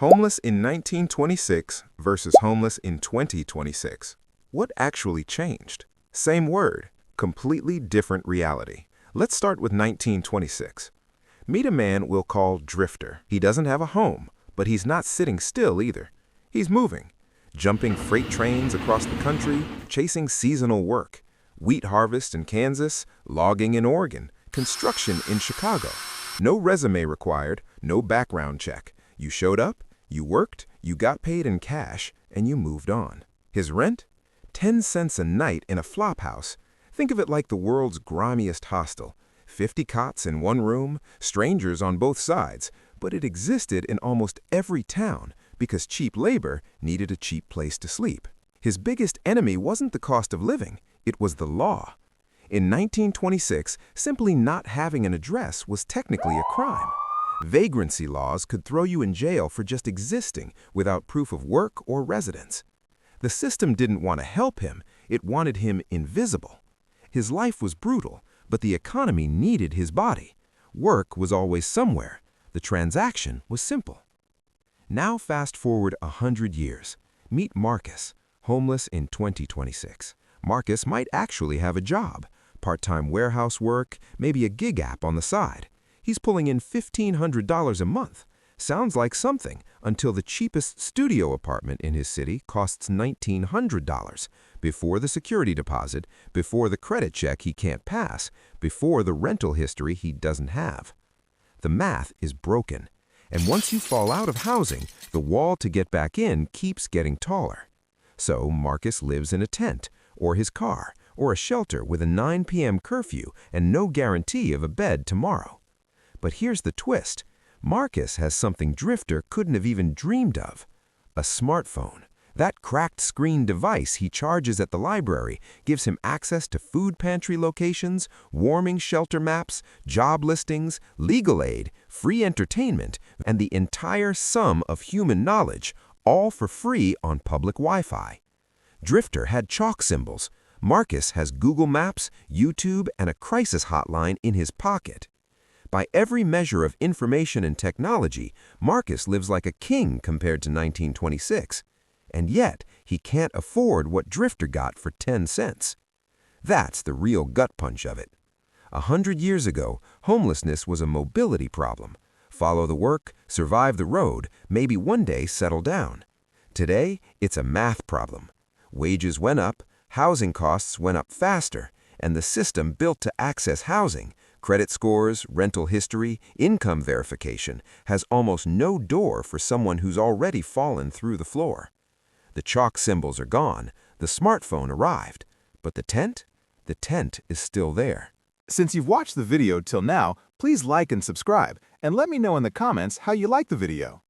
Homeless in 1926 versus homeless in 2026. What actually changed? Same word, completely different reality. Let's start with 1926. Meet a man we'll call Drifter. He doesn't have a home, but he's not sitting still either. He's moving, jumping freight trains across the country, chasing seasonal work, wheat harvest in Kansas, logging in Oregon, construction in Chicago. No resume required, no background check. You showed up, you worked, you got paid in cash, and you moved on. His rent? 10 cents a night in a flop house. Think of it like the world's grimiest hostel. 50 cots in one room, strangers on both sides, but it existed in almost every town because cheap labor needed a cheap place to sleep. His biggest enemy wasn't the cost of living, it was the law. In 1926, simply not having an address was technically a crime. Vagrancy laws could throw you in jail for just existing without proof of work or residence. The system didn't want to help him, it wanted him invisible. His life was brutal, but the economy needed his body. Work was always somewhere. The transaction was simple. Now fast forward 100 years. Meet Marcus, homeless in 2026. Marcus might actually have a job, part-time warehouse work, maybe a gig app on the side. He's pulling in $1,500 a month. Sounds like something until the cheapest studio apartment in his city costs $1,900, before the security deposit, before the credit check he can't pass, before the rental history he doesn't have. The math is broken, and once you fall out of housing, the wall to get back in keeps getting taller. So Marcus lives in a tent, or his car, or a shelter with a 9 p.m. curfew and no guarantee of a bed tomorrow. But here's the twist. Marcus has something Drifter couldn't have even dreamed of. A smartphone. That cracked screen device he charges at the library gives him access to food pantry locations, warming shelter maps, job listings, legal aid, free entertainment, and the entire sum of human knowledge, all for free on public Wi-Fi. Drifter had chalk symbols. Marcus has Google Maps, YouTube, and a crisis hotline in his pocket. By every measure of information and technology, Marcus lives like a king compared to 1926. And yet, he can't afford what Drifter got for 10 cents. That's the real gut punch of it. 100 years ago, homelessness was a mobility problem. Follow the work, survive the road, maybe one day settle down. Today, it's a math problem. Wages went up, housing costs went up faster, and the system built to access housing, credit scores, rental history, income verification, has almost no door for someone who's already fallen through the floor. The chalk symbols are gone, the smartphone arrived, but the tent? The tent is still there. Since you've watched the video till now, please like and subscribe, and let me know in the comments how you like the video.